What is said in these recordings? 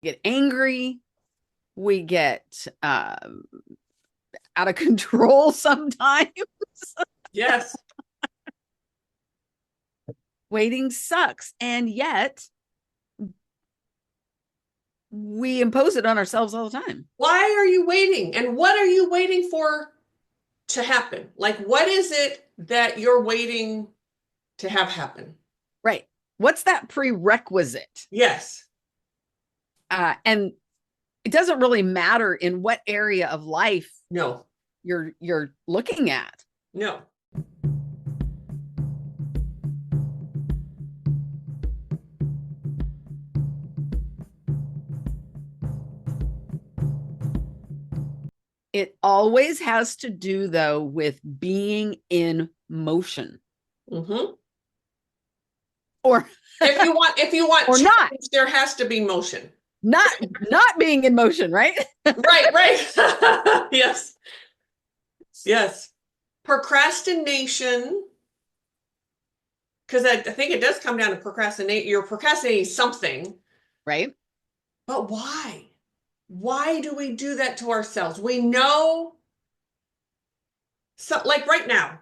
get angry, we get out of control sometimes. Yes. Waiting sucks. And yet we impose it on ourselves all the time. Why are you waiting? And what are you waiting for to happen? Like, what is it that you're waiting to have happen? Right. What's that prerequisite? Yes. And it doesn't really matter in what area of life No. you're looking at. No. It always has to do, though, with being in motion. Mm-hmm. Or if you want or change, not. there has to be motion. Not being in motion, right? Right, right. Yes. Yes. Procrastination, because I think it does come down to procrastinate. You're procrastinating something, Right. but why? Why do we do that to ourselves? We know, so like right now,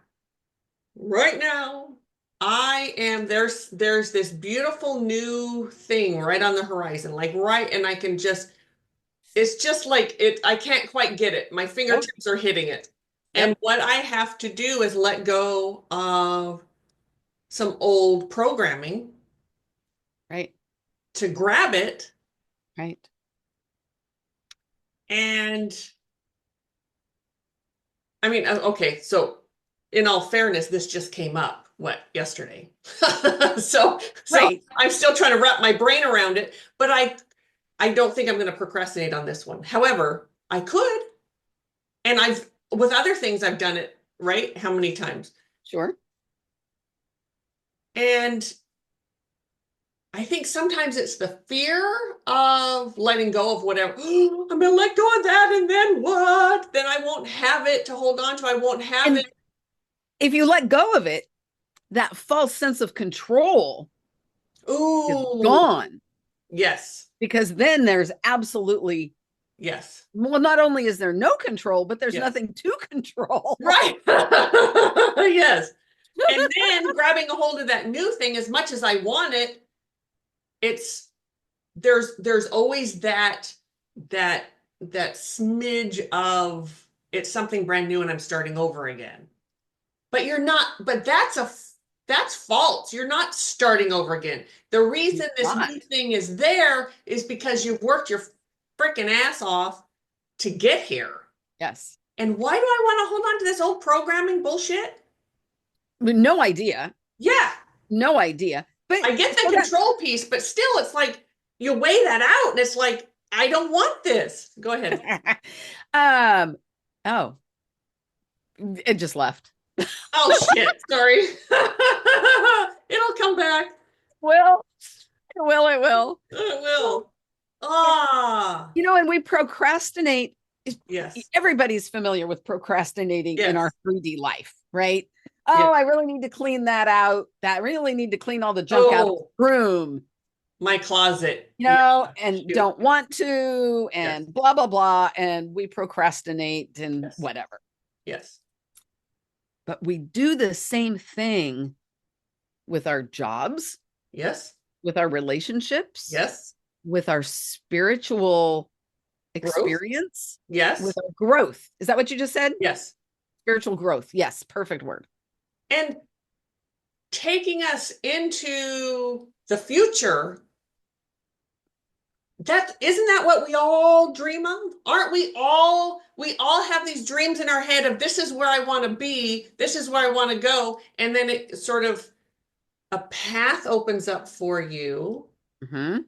I am there's this beautiful new thing right on the horizon, like right, and I can just it's just like it, I can't quite get it. My Oh, fingertips are hitting it. And yep. what I have to do is let go of some old programming Right. to grab it. Right. And I mean, okay, so in all fairness, this just came up, what, yesterday? So Right. I'm still trying to wrap my brain around it, but I don't think I'm going to procrastinate on this one. However, I could, and with other things I've done it, right? How many times? Sure. And I think sometimes it's the fear of letting go of whatever. I'm going to let go of that, and then what? Then I won't have it to hold on to. I won't have And it. if you let go of it, that false sense of control is Ooh, gone, yes, because then there's absolutely, yes, well, not only is there no control, but there's yes. nothing to control. Right. Yes. And then grabbing a hold of that new thing, as much as I want it, it's there's always that that smidge of it's something brand new and I'm starting over again. But you're not, but that's false. You're not starting over again. The reason this Not. new thing is there is because you've worked your freaking ass off to get here. Yes. And why do I want to hold on to this old programming bullshit? No idea. Yeah, No idea. But I get the so that control piece, but still, it's like you weigh that out and it's like, I don't want this. Go ahead. um oh, it just left. Oh, shit. Sorry. It'll come back. Well, it will. It will. Ah, And we procrastinate. yes. Everybody's familiar with procrastinating in our Yes. 3D life, right? Yes. Oh, I really need to clean that out. That really need to clean all the junk out of Oh, the room, my closet. Yeah. and Shoot. don't want to, Yes. and blah, blah, blah. And we procrastinate and Yes. whatever. Yes. But we do the same thing with our jobs, Yes. with our relationships, Yes. with our spiritual Growth. experience, Yes. with our growth. Is that what you just said? Yes. Spiritual growth. Yes, perfect word. And taking us into the future, that isn't that what we all dream of? Aren't we all have these dreams in our head of this is where I want to be, this is where I want to go, and then it sort of a path opens up for you, Mm-hmm.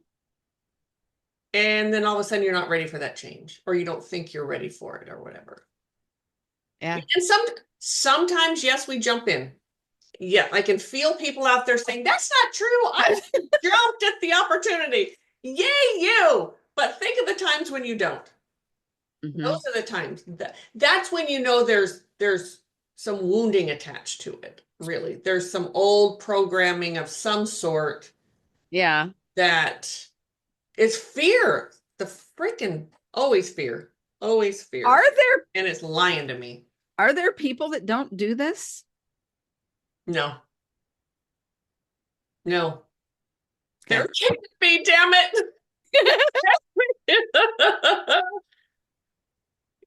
and then all of a sudden you're not ready for that change, or you don't think you're ready for it, or whatever. Yeah. And sometimes, yes, we jump in. Yeah, I can feel people out there saying, that's not true. I jumped at the opportunity. Yay, you. But think of the times when you don't. Mm-hmm. Those are the times. That's when you know there's some wounding attached to it, really. There's some old programming of some sort Yeah. that is fear. the freaking always fear. Are there And it's lying to me. are there people that don't do this? No, no. Okay. They're kidding me, damn it.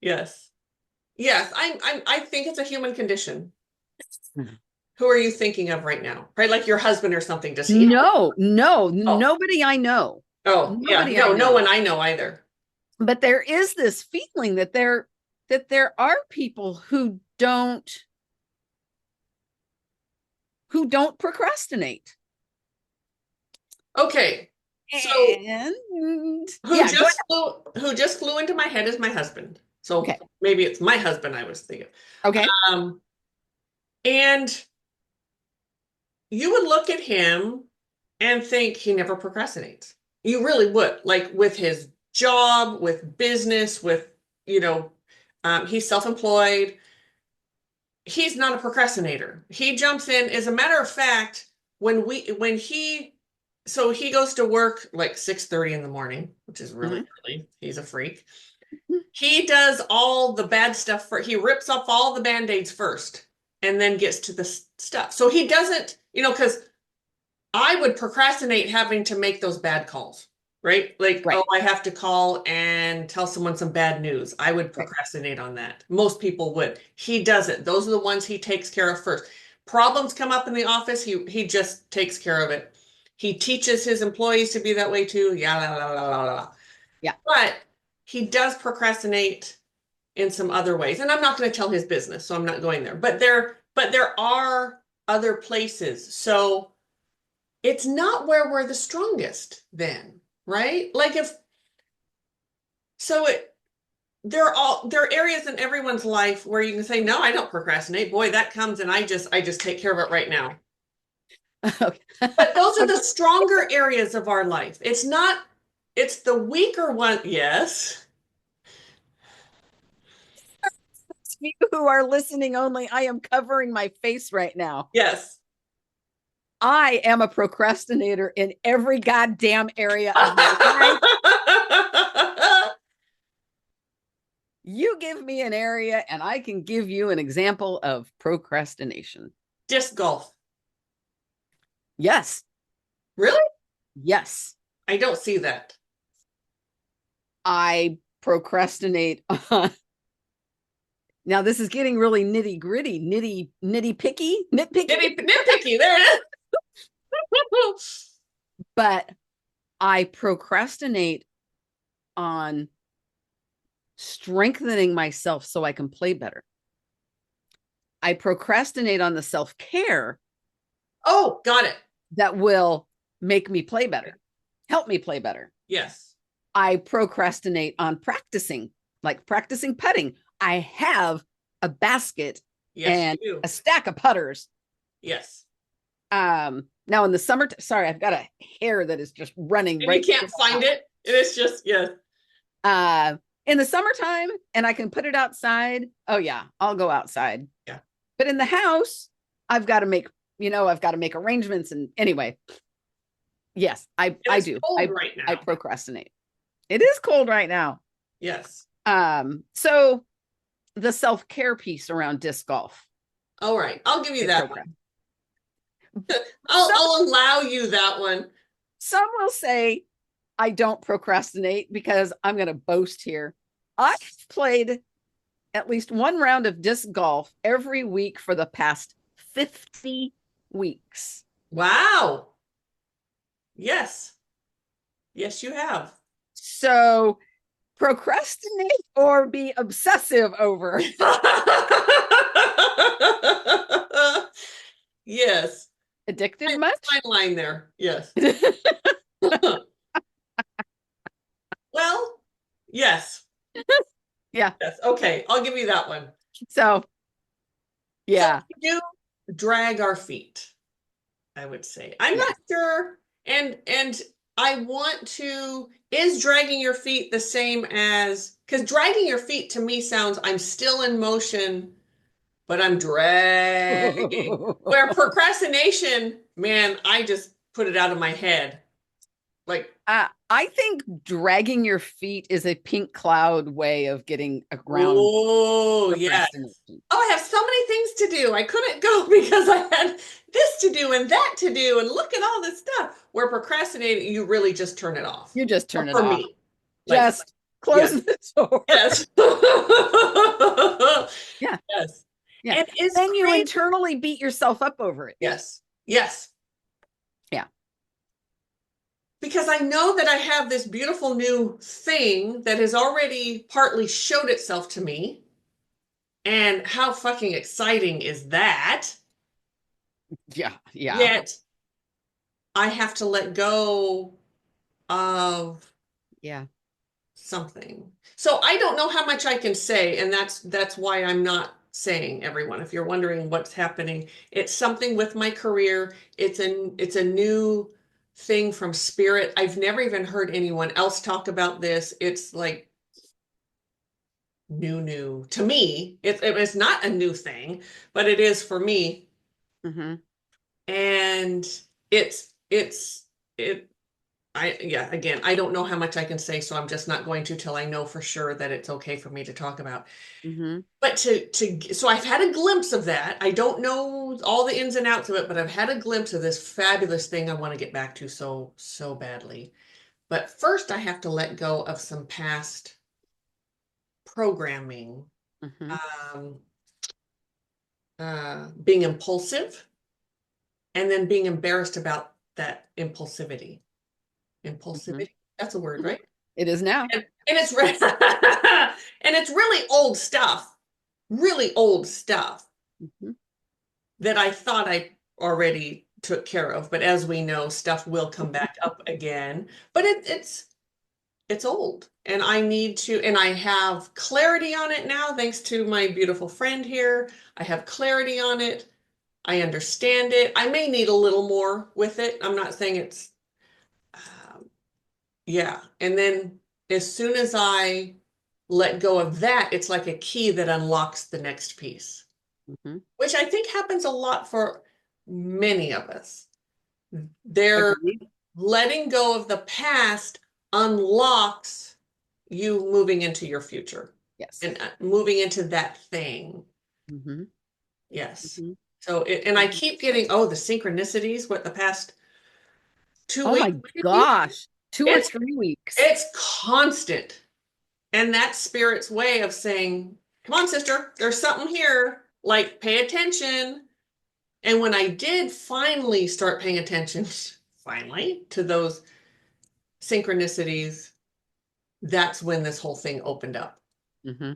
Yes. Yes, I think it's a human condition. Who are you thinking of right now? Right, like your husband or something. Does he? No, no, Oh, nobody I know. oh, yeah. Nobody I No, no know. one I know either. But there is this feeling that there are people who don't procrastinate. Okay. So And yeah, go who just flew into my head is my husband. ahead. So Okay. maybe it's my husband I was thinking. Okay. Um, and you would look at him and think he never procrastinates. You really would, like with his job, with business, with, you know, he's self-employed. He's not a procrastinator. He jumps in. As a matter of fact, when he so he goes to work like 6:30 in the morning, which is really Mhm. early. He's a freak. He does all the bad stuff for he rips off all the band-aids first and then gets to the stuff. So he doesn't, because I would procrastinate having to make those bad calls, right? Like, oh, Right. I have to call and tell someone some bad news. I would Right. procrastinate on that. Most people would. He doesn't. Those are the ones he takes care of first. Problems come up in the office, he just takes care of it. He teaches his employees to be that way too. Yeah, la, la, la, la, la. Yeah. But he does procrastinate in some other ways. And I'm not going to tell his business, so I'm not going there. But there are other places. So it's not where we're the strongest then, right? Like if so it there are areas in everyone's life where you can say, no, I don't procrastinate. Boy, that comes and I just take care of it right now. Okay. But those are Okay. the stronger areas of our life. It's the weaker one. Yes. You who are listening only, I am covering my face right now. Yes. I am a procrastinator in every goddamn area of my life. You give me an area and I can give you an example of procrastination. Disc golf. Yes. Really? Yes. I don't see that. I procrastinate on. Now this is getting really nitty gritty, nitty picky, nitpicky, Nitpicky. There it is. but I procrastinate on strengthening myself so I can play better. I procrastinate on the self care Oh, got it. that will make me play better, help me play better. Yes. I procrastinate on practicing, like practicing putting. I have a basket Yes, and you do. a stack of putters. Yes. Now in the summer, sorry, I've got a hair that is just running And you right can't find it. It is just, yes. In the summertime, and I can put it outside. Oh yeah, I'll go outside. Yeah. But in the house, I've got to make arrangements. And anyway, yes, And I it's do. cold right I now. procrastinate. It is cold right now. Yes. So the self-care piece around disc golf. All right. I'll give you I that procrast- one. Some I'll allow you that one. some will say I don't procrastinate because I'm going to boast here. I've played at least one round of disc golf every week for the past 50 weeks. Wow. Yes. Yes, you have. So procrastinate or be obsessive over. Yes. Addicted Fine much? line there. Yes. Well, yes. Yeah. Yes. Okay. I'll give you that one. So, So yeah. we do drag our feet, I would say. I'm Yeah. not sure. And I want to, is dragging your feet the same as, because dragging your feet to me sounds, I'm still in motion, but I'm dragging. Where procrastination, man, I just put it out of my head. Like, I think dragging your feet is a pink cloud way of getting around oh, yes. procrastination. Oh, I have so many things to do. I couldn't go because I had this to do and that to do, and look at all this stuff. Where procrastinating, you really just turn it off. You just turn it For off. me, like, Just close yes, the door. yes, Yeah. yes. Yeah. And it's Then you crazy. internally beat yourself up over it. Yes, yes. Yeah. Because I know that I have this beautiful new thing that has already partly showed itself to me. And how fucking exciting is that? Yeah. Yeah. Yet I have to let go of Yeah. something. So I don't know how much I can say, and that's why I'm not saying, everyone. If you're wondering what's happening, it's something with my career. It's a new thing from spirit. I've never even heard anyone else talk about this. It's like new to me. It's not a new thing, but it is for me. Mm-hmm. And it's it I yeah, again, I don't know how much I can say, so I'm just not going to till I know for sure that it's okay for me to talk about. Mm-hmm. But so I've had a glimpse of that. I don't know all the ins and outs of it, but I've had a glimpse of this fabulous thing I want to get back to so badly. But first I have to let go of some past programming, Mm-hmm. um, being impulsive, and then being embarrassed about that impulsivity. Mm-hmm. Impulsivity, that's a word, Mm-hmm. right? It is now. And it's and it's really old stuff Mm-hmm. that I thought I already took care of. But as we know, stuff will come back up again. But it's old, and I need to, and I have clarity on it now, thanks to my beautiful friend here. I have clarity on it. I understand it. I may need a little more with it. I'm not saying it's, um, yeah. And then as soon as I let go of that, it's like a key that unlocks the next piece, Mm-hmm. which I think happens a lot for many of us. They're Agreed. letting go of the past unlocks you moving into your future Yes. and moving into that thing. Mm-hmm. Yes. Mm-hmm. So and I keep getting, oh, the synchronicities, what the past two Oh weeks, my maybe? gosh. 2 or 3 weeks. It's constant. And that's spirit's way of saying, come on, sister, there's something here. Like, pay attention. And when I did finally start paying attention, finally, to those synchronicities, that's when this whole thing opened up. Mm-hmm.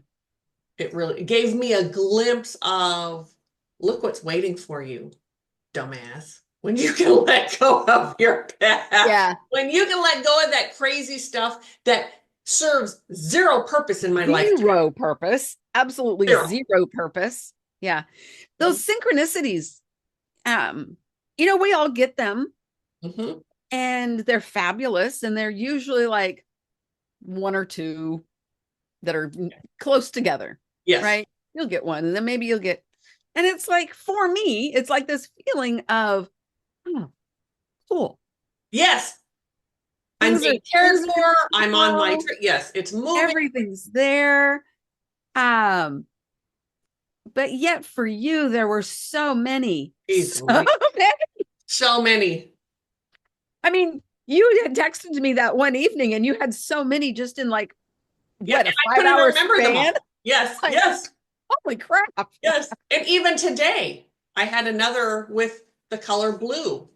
It really gave me a glimpse of, look what's waiting for you, dumbass. When you can let go of your past, Yeah. when you can let go of that crazy stuff that serves zero purpose in my life. Zero purpose. Absolutely Zero. zero purpose. Yeah. Those synchronicities, we all get them Mm-hmm. and they're fabulous. And they're usually like one or two that are close together, Yes. right? You'll get one, and then maybe you'll get, and it's like, for me, it's like this feeling of, oh, cool. Yes. I'm Things are being cared things are for. in I'm on my flow, trip. Yes, it's moving. everything's there. Um, but yet for you, there were so many, Jeez, so Louise. many. So many. I mean, you had texted me that one evening, and you had so many just in like Yeah, what, and a I five couldn't hour remember them span? all. Yes, Like, yes, holy crap. yes. And even today, I had another with the color blue,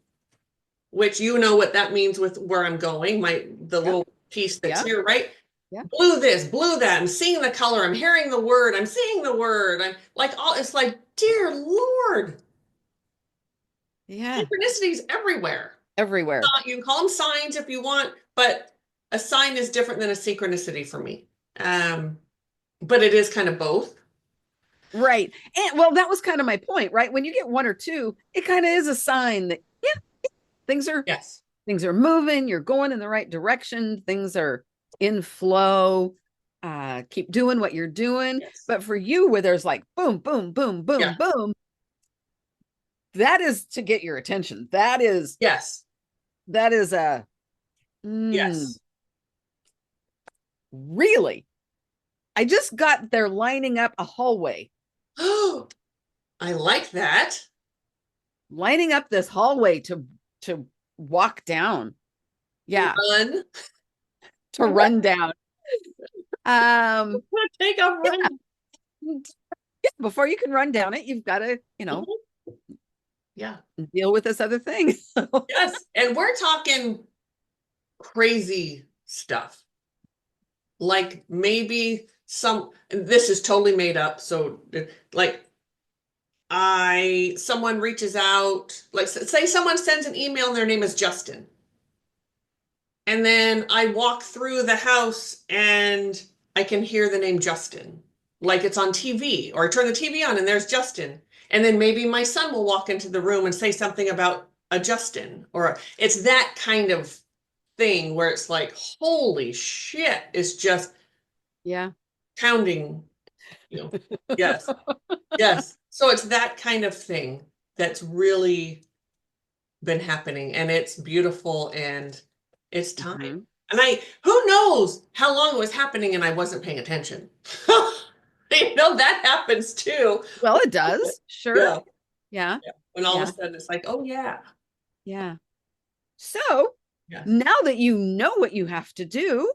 which you know what that means with where I'm going, the Yep. little piece that's Yep. here, right? Yep. Blue this, blue that. I'm seeing the color. I'm hearing the word. I'm seeing the word. I'm like, all it's like, dear Lord, Yeah. synchronicities everywhere. Everywhere. You can call them signs if you want, but a sign is different than a synchronicity for me. Um, but it is kind of both. Right. And well, that was kind of my point, right? When you get one or two, it kind of is a sign that, yeah, things are Yes. things are moving, you're going in the right direction, things are in flow. Keep doing what you're doing. Yes. But for you, where there's like boom, boom, boom, Yeah. boom, boom, that is to get your attention. Yes. That is a Mm, Yes. really? I just got they're lining up a hallway, Oh, I like that. lining up this hallway to walk down. Yeah, Run. to run down. Um, Take a run. yeah, before you can run down it, you've got to, Mhm. Yeah. deal with this other thing. Yes. And we're talking crazy stuff. Like maybe this is totally made up. So like someone reaches out, like say someone sends an email and their name is Justin. And then I walk through the house and I can hear the name Justin, like it's on TV, or I turn the TV on and there's Justin. And then maybe my son will walk into the room and say something about a Justin, or it's that kind of thing where it's like, holy shit, it's just Yeah. pounding, you know. Yes, yes. So it's that kind of thing that's really been happening, and it's beautiful and it's time. Mhm. And who knows how long it was happening and I wasn't paying attention. That happens too. Well, it does. Sure. Yeah. Yeah. Yeah. When all of Yeah. a sudden it's like, oh yeah. Yeah. So Yes. now that you know what you have to do,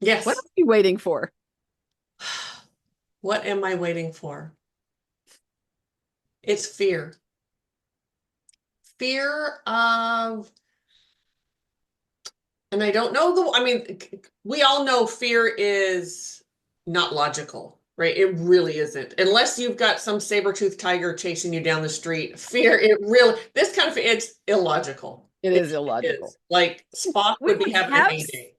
what Yes. are you waiting for? What am I waiting for? It's fear. Fear of, and I don't know I mean, we all know fear is not logical, right? It really isn't. Unless you've got some saber-toothed tiger chasing you down the street. Fear, this kind of, it's illogical. It It is illogical. is. Like Spock We would be don't having a have heyday.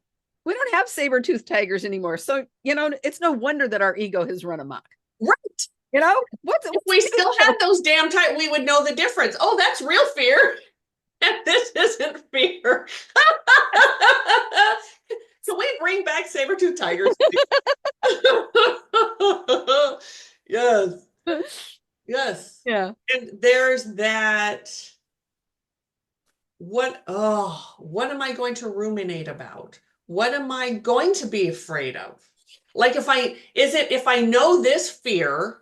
we don't have saber-toothed tigers anymore. So, it's no wonder that our ego has run amok. Right. If What's we the big still had deal? those damn tight, we would know the difference. Oh, that's real fear. And this isn't fear. Can we bring back saber-tooth tigers? Yes, yes. Yeah. And there's that. What am I going to ruminate about? What am I going to be afraid of? Like if I know this fear,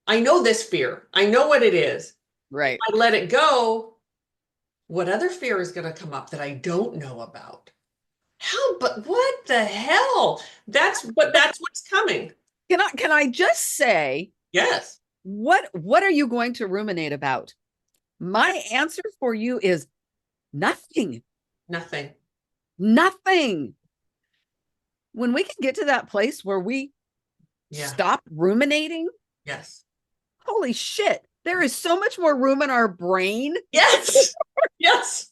I know this fear, I know what it is. If Right. I let it go, what other fear is going to come up that I don't know about? But what the hell? That's what's coming. Can I just say Yes. what are you going to ruminate about? My answer for you is nothing. Nothing. Nothing. When we can get to that place where we Yeah. stop ruminating, Yes. holy shit, there is so much more room in our brain Yes. Yes.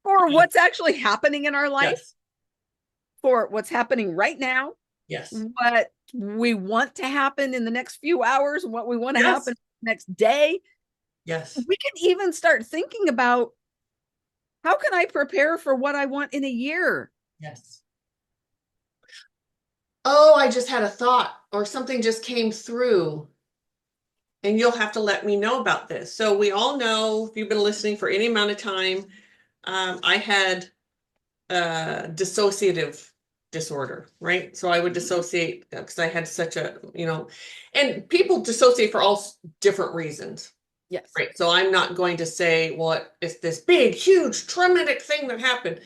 for what's actually happening in our life, Yes. for what's happening right now, Yes. what we want to happen in the next few hours, what we want to Yes. happen next day. Yes. We can even start thinking about how can I prepare for what I want in a year? Yes. Oh, I just had a thought or something just came through, and you'll have to let me know about this. So we all know, if you've been listening for any amount of time, I had dissociative disorder, right? So I would dissociate because I had such and people dissociate for all different reasons, Yes. right? So I'm not going to say, well, it's this big, huge, traumatic thing that happened.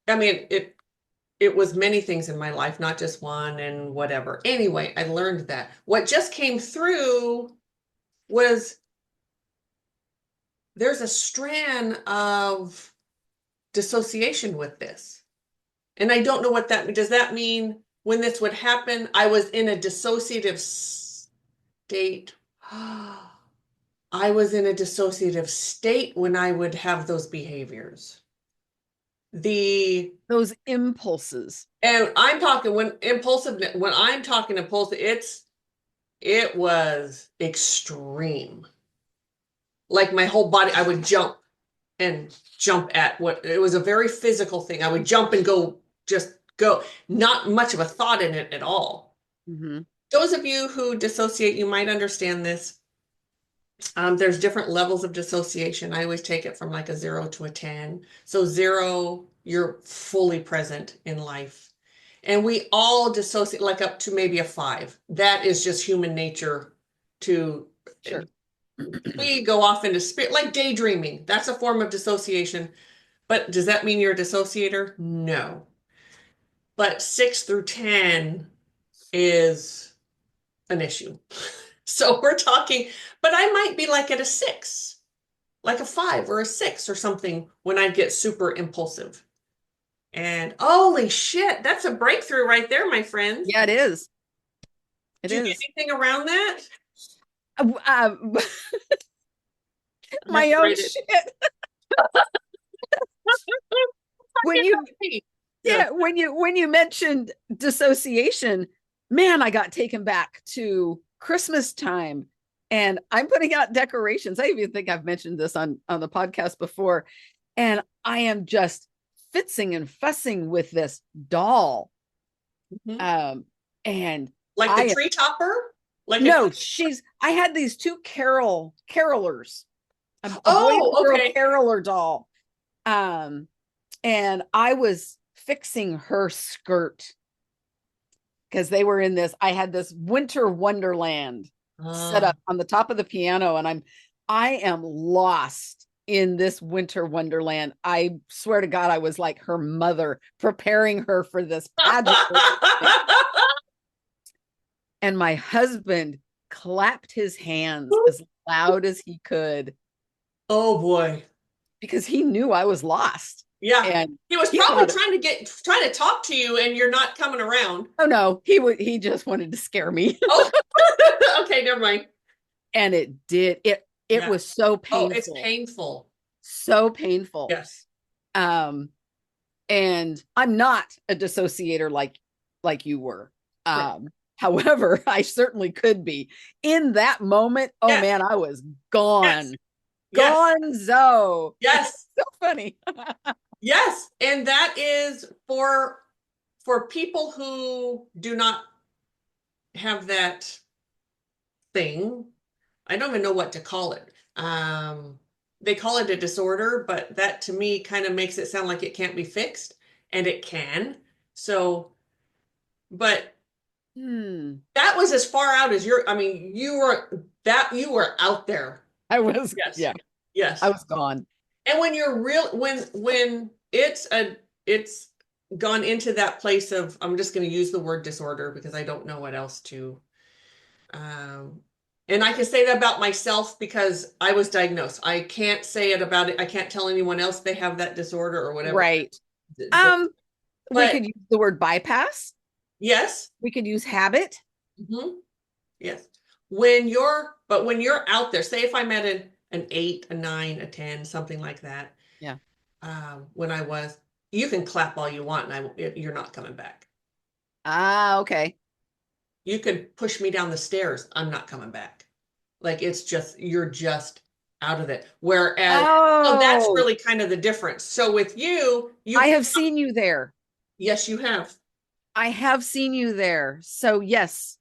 I mean, it was many things in my life, not just one and whatever. Anyway, I learned that. What just came through was there's a strand of dissociation with this. And I don't know what that means. Does that mean when this would happen, I was in a dissociative state? I was in a dissociative state when I would have those behaviors. Those impulses. And I'm talking when I'm talking impulsive, it was extreme. Like my whole body, I would jump and jump at what it was a very physical thing. I would jump and just go, not much of a thought in it at all. Mm-hmm. Those of you who dissociate, you might understand this. There's different levels of dissociation. I always take it from like a 0 to a 10. So 0, you're fully present in life. And we all dissociate like up to maybe a 5. That is just human nature to, Sure. we go off into spirit, like daydreaming. That's a form of dissociation. But does that mean you're a dissociator? No. But 6 through 10 is an issue. So we're talking, but I might be like at a 6, like a 5 or a 6 or something when I get super impulsive. And holy shit, that's a breakthrough right there, my friend. Yeah, it is. It Do you get is. anything around that? Uh, I have my to own write it. shit. When you Yeah. Yeah, when you mentioned dissociation, man, I got taken back to Christmas time, and I'm putting out decorations. I even think I've mentioned this on the podcast before, and I am just fitzing and fussing with this doll. Mhm. And Like the I tree topper? Like a no, I had these two carolers, a boy and oh, girl okay. caroler doll. And I was fixing her skirt because they were in this. I had this winter wonderland set up on the top of the piano, and I am lost in this winter wonderland. I swear to God, I was like her mother, preparing her for this pageant. And my husband clapped his hands as loud as he could Oh boy. because he knew I was lost. Yeah. And He was he probably thought, trying to talk to you and you're not coming around. oh no, he just wanted to scare me. Oh, okay, never mind. And it did. It Yeah. was so Oh, it's painful. painful. So painful. Yes. And I'm not a dissociator like you were. Right. However, I certainly could be. In that moment, oh Yes. man, I was gone. Yes. Gonzo. Yes. So funny. Yes. And that is for people who do not have that thing. I don't even know what to call it. They call it a disorder, but that to me kind of makes it sound like it can't be fixed, and it can. So, but that was as far out as I mean, you were out there. I was, Yes. yeah. Yes. I was gone. And when you're when it's gone into that place of, I'm just going to use the word disorder because I don't know what else to, and I can say that about myself because I was diagnosed. I can't say it about it. I can't tell anyone else they have that disorder or whatever. Right. But We could use the word bypass. Yes. We could use habit. Mm-hmm. Yes. When you're out there, say if I'm at an 8, a 9, a 10, something like that. Yeah. When you can clap all you want and you're not coming back. Okay. You could push me down the stairs. I'm not coming back. Like you're just out of it. Whereas, so that's really kind of the difference. So with you, I have seen you there. Yes, you have. I have seen you there. So yes.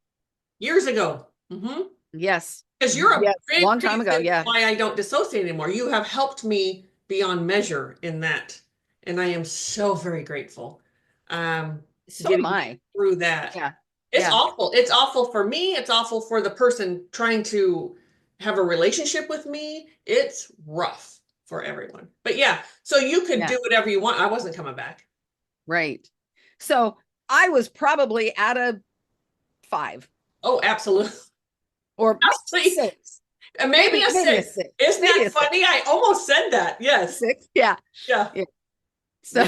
Years ago. Mm-hmm. Yes. Because you're a big long time ago. Yeah. Why I don't dissociate anymore. You have helped me beyond measure in that. And I am so very grateful. So am I. Through that. Yeah. It's awful. It's awful for me. It's awful for the person trying to have a relationship with me. It's rough for everyone. But yeah, so you could do whatever you want. I wasn't coming back. Right. So I was probably at a 5. Oh, absolutely. Or 6. Maybe a 6. Isn't that funny? I almost said that. Yes. 6. Yeah. Yeah. So,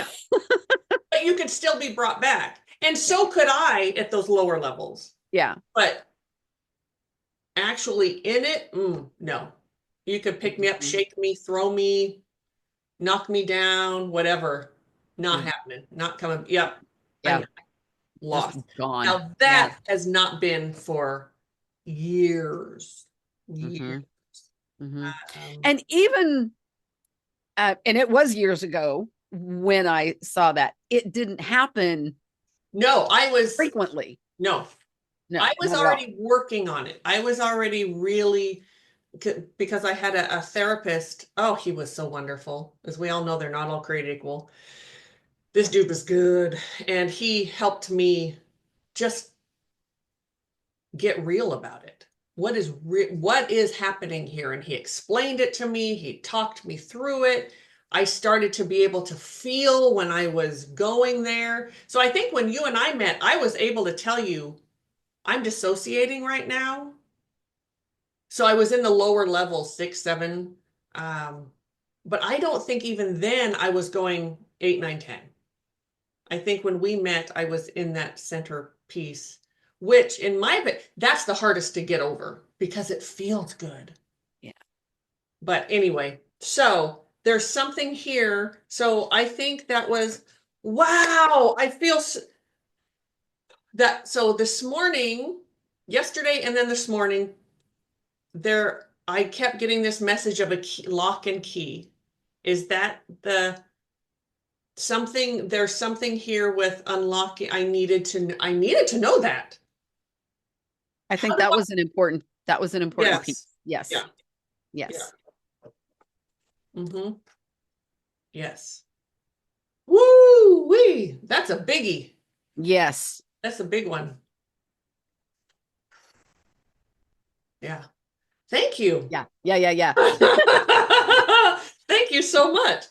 but you could still be brought back. And so could I at those lower levels. Yeah. But actually in it, no. You could pick me up, shake me, throw me, knock me down, whatever. Not happening. Not coming. Yep. Yeah. I'm lost. Just gone. Now that has not been for years. Years. And even, and it was years ago when I saw that. It didn't happen. No, I was frequently. No, I was already working on it. I was already really because I had a therapist. Oh, he was so wonderful. As we all know, they're not all created equal. This dude was good, and he helped me just get real about it. What is happening here? And he explained it to me. He talked me through it. I started to be able to feel when I was going there. So I think when you and I met, I was able to tell you I'm dissociating right now. So I was in the lower level, 6, 7. But I don't think even then I was going 8, 9, 10. I think when we met, I was in that center piece, which in my opinion, that's the hardest to get over because it feels good. Yeah. But anyway, so there's something here. So I think that was, wow, I feel that. So this morning, yesterday, and then this morning, I kept getting this message of a key, lock and key. Is that there's something here with unlocking. I needed to know that. I think that was an important piece. Yes. Yes. Yeah. Yes. Yeah. Mm-hmm. Yes. Woo wee. That's a biggie. Yes. That's a big one. Yeah. Thank you. Yeah. Yeah. Yeah. Yeah. Thank you so much.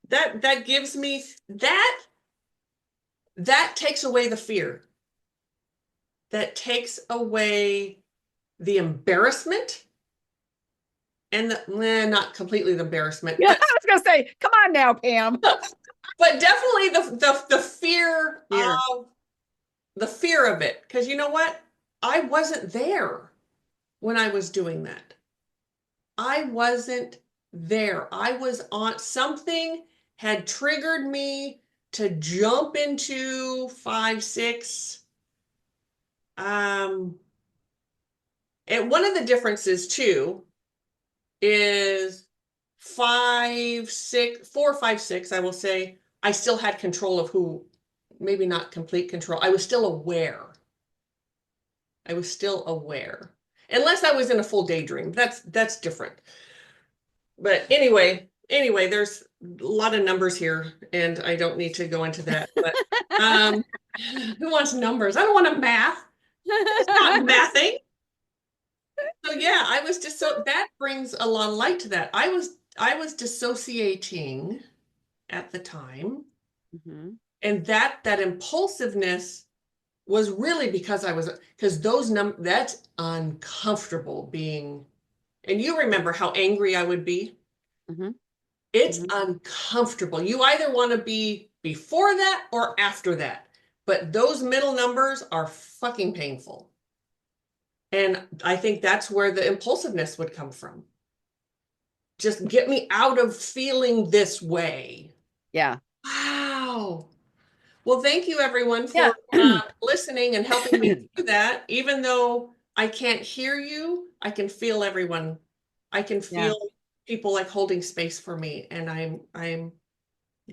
That gives me that takes away the fear. That takes away the embarrassment and not completely the embarrassment, Yeah. I was gonna say, come on now, Pam. but definitely the fear Fear. of it. Because you know what? I wasn't there when I was doing that. I wasn't there. I was on something had triggered me to jump into 5, 6. And one of the differences too is 5, 6, 4, 5, 6, I will say, I still had control of who, maybe not complete control. I was still aware. I was still aware. Unless I was in a full daydream. That's different. But anyway, there's a lot of numbers here, and I don't need to go into that. But who wants numbers? I don't want to math. It's not mathing. So yeah, I was just so that brings a lot of light to that. I was dissociating at the time, Mhm. and that impulsiveness was really because that's uncomfortable being, and you remember how angry I would be. Mhm. It's Mhm. uncomfortable. You either want to be before that or after that, but those middle numbers are fucking painful. And I think that's where the impulsiveness would come from. Just get me out of feeling this way. Yeah. Wow. Well, thank you everyone Yeah. for listening and helping me through that. Even though I can't hear you, I can feel everyone. I can Yeah. feel people like holding space for me, and I'm So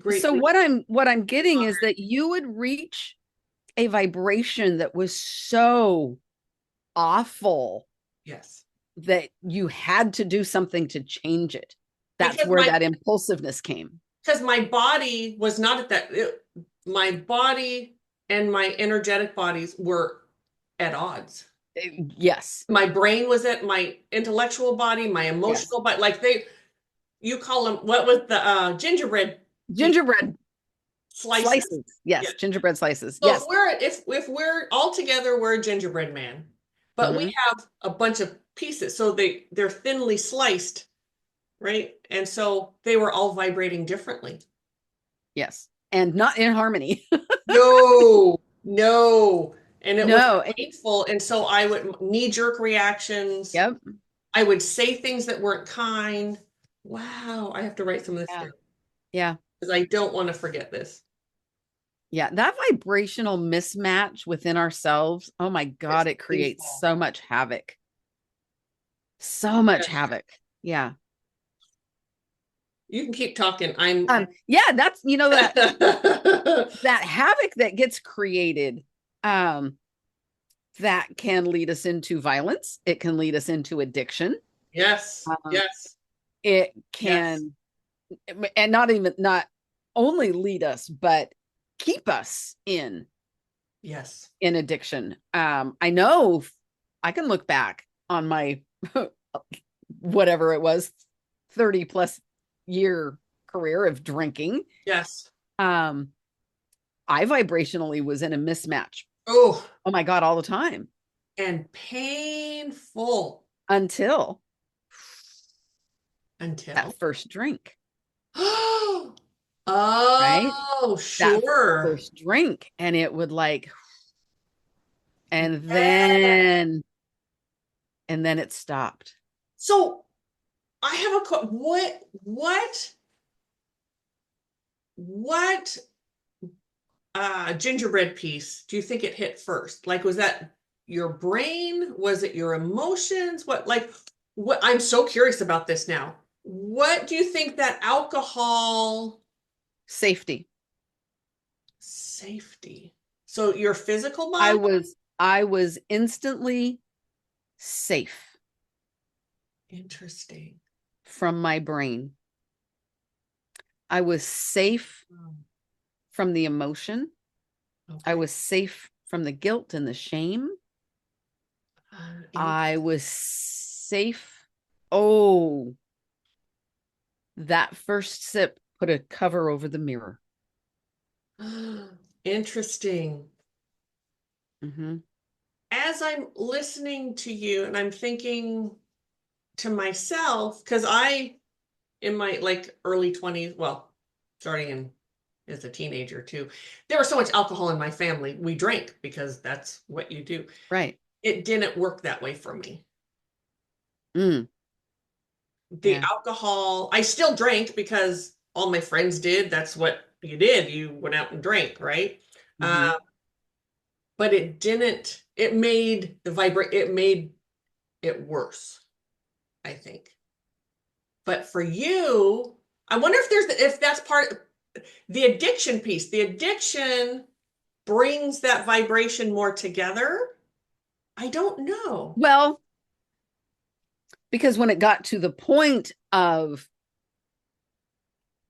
greatly what I'm getting is honored. that you would reach a vibration that was so awful Yes. that you had to do something to change it. That's Because where that impulsiveness came. my body was not at my body and my energetic bodies were at odds. Yes. My brain was at my intellectual body, my Yes. emotional body, like you call them, what was the gingerbread piece Gingerbread slices. slices. Yeah. Yes. Gingerbread slices. So Yes. if we're all together, we're a gingerbread man, but we Hmm. have a bunch of pieces, so they're thinly sliced, right? And so they were all vibrating differently. Yes. And not in harmony. No, no. And it was No. painful. And so I would knee-jerk reactions. Yep. I would say things that weren't kind. Wow, I have to write some of this Yeah. down Yeah. because I don't want to forget this. Yeah. That vibrational mismatch within ourselves. Oh my It's God. It creates painful. so much havoc. So much Yeah. havoc. Yeah. You can keep talking. I'm Yeah, that's that havoc that gets created, um, that can lead us into violence. It can lead us into addiction. Yes. Um, Yes. it Yes. can, and not only lead us, but keep us Yes. in addiction. I know I can look back on my whatever it was, 30 plus year career of drinking. Yes. Um, I vibrationally was in a mismatch. Oh, Oh my God, all the time and painful until that until. first drink, right? Oh, That sure. first drink. And it would like, and Yeah. then it stopped. So I have what gingerbread piece do you think it hit first? Like, was that your brain? Was it your emotions? What I'm so curious about this now. What do you think that alcohol Safety. safety? So your physical I body? was, I was instantly safe Interesting. from my brain. I was safe Um, from the emotion. I Okay. was safe from the guilt and the shame. I Interesting. was safe. Oh, that first sip put a cover over the mirror. Interesting. Hmm. As I'm listening to you and I'm thinking to myself, because I, in my like early 20s, well, starting in as a teenager too, there was so much alcohol in my family. We drank because that's what you do. Right. It didn't work that way for me. Mm, The yeah. alcohol, I still drank because all my friends did. That's what you did. You went out and drank, right? Hmm. But it didn't, it made it worse, I think. But for you, I wonder if that's part the addiction piece. The addiction brings that vibration more together. I don't know. Well, because when it got to the point of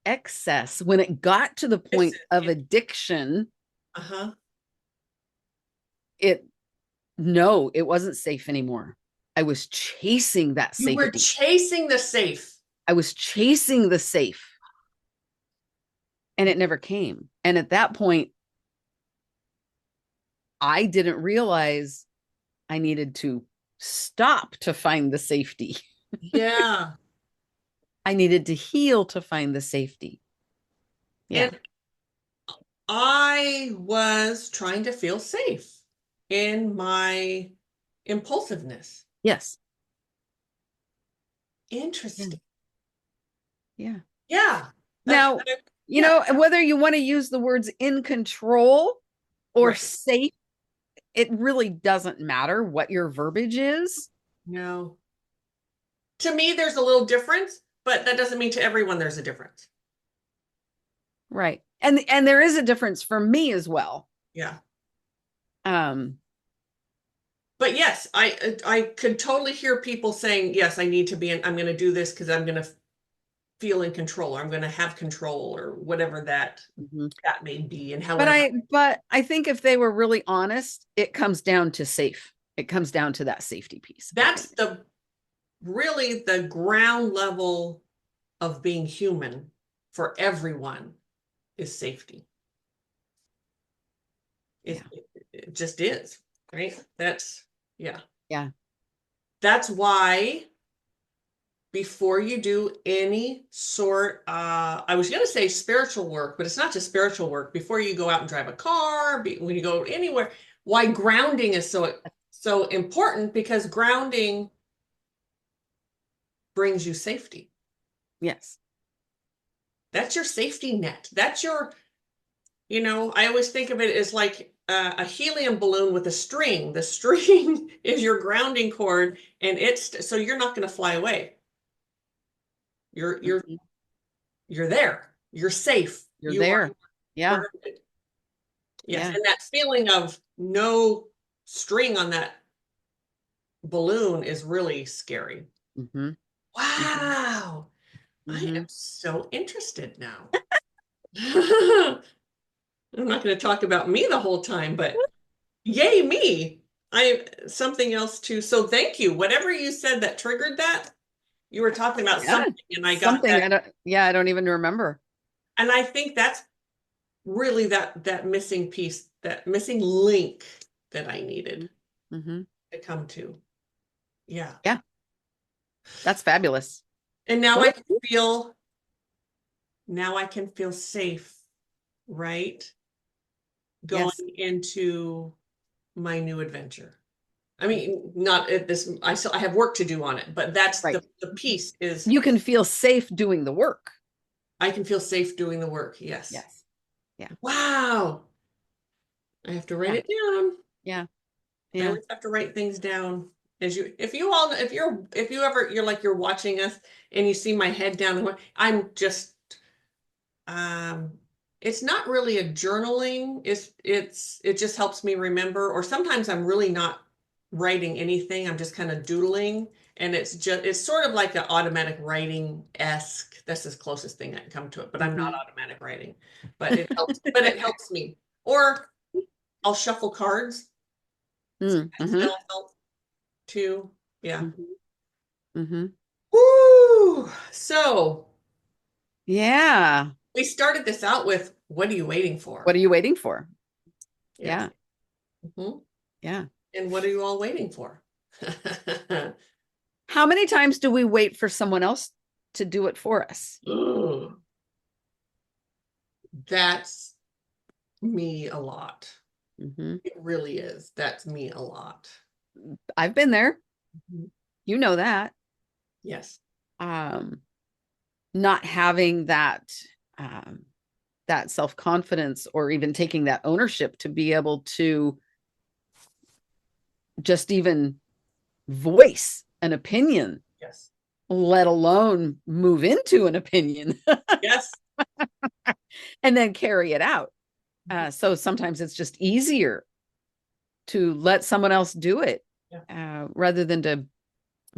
excess, when it got to the This point is of it. addiction, Uh-huh. it, no, it wasn't safe anymore. I was chasing that You were safety. chasing the safe. I was chasing the safe and it never came. And at that point, I didn't realize I needed to stop to find the safety. Yeah. I needed to heal to find the safety. Yeah. And I was trying to feel safe in my impulsiveness. Yes. Yeah. Interesting. Yeah. Yeah. That's Now, yeah. whether you want to use the words in control or Right. safe, it really doesn't matter what your verbiage is. No. To me, there's a little difference, but that doesn't mean to everyone there's a difference. Right. And there is a difference for me as well. Yeah. Um, But yes, I could totally hear people saying, yes, I need to be in, I'm going to do this because I'm going to feel in control, or I'm going to have control, or whatever mhm. that may be, and But however. I think if they were really honest, it comes down to safe. It comes down to that safety piece, I That's think. the really the ground level of being human for everyone is safety. Yeah. It just is, right? Yeah. Yeah. That's why before you do any sort, I was going to say spiritual work, but it's not just spiritual work. Before you go out and drive a car, when you go anywhere, why grounding is so important, because grounding brings you safety. Yes. That's your safety net. I always think of it as like a helium balloon with a string. The string is your grounding cord, and so you're not going to fly away. You're you're Mhm. you're there. You're safe. You're You are there. Yeah. grounded. Yes, Yeah. and that feeling of no string on that balloon is really scary. Mm-hmm. Mm-hmm. Wow. I Mm-hmm. am so interested now. I'm not going to talk about me the whole time, but yay me. I something else too. So thank you. Whatever you said that triggered that, you were talking about Yeah. something and I got Something that. I don't, yeah, I don't even remember. And I think that's really that missing piece, that missing link that I needed Mm-hmm. to come to. Yeah. Yeah, that's fabulous. And now Woo. I can feel safe, right? Going Yes. into my new adventure. I mean, not at this, I have work to do on it, but that's Right. the piece is You can feel safe doing the work. I can feel safe doing the work. Yes. Yes. Yeah. Wow. I have to write Yeah. it down. Yeah. I Yeah. always have to write things down. As you, if you all, if you ever, you're like, you're watching us and you see my head down, I'm just, um, it's not really a journaling. It just helps me remember, or sometimes I'm really not writing anything. I'm just kind of doodling and it's sort of like an automatic writing-esque. That's the closest thing I can come to it, but I'm not Mm-hmm. automatic writing, but it helps me. Or I'll shuffle cards. Mm-hmm. That'll help too. Yeah. Mm-hmm. Mm-hmm. Woo! So Yeah. we started this out with, what are you waiting for? What are you waiting for? Yes. Yeah. Mhm. Yeah. And what are you all waiting for? How many times do we wait for someone else to do it for us? Ooh, that's me a lot. Mm-hmm. It really is. That's me a lot. I've been there. Mhm. You know that. Yes. Um, Not having um, that self-confidence or even taking that ownership to be able to just even voice an opinion, Yes. let alone move into an opinion Yes. and then carry it out. So sometimes it's just easier to let someone else do it Yeah. rather than to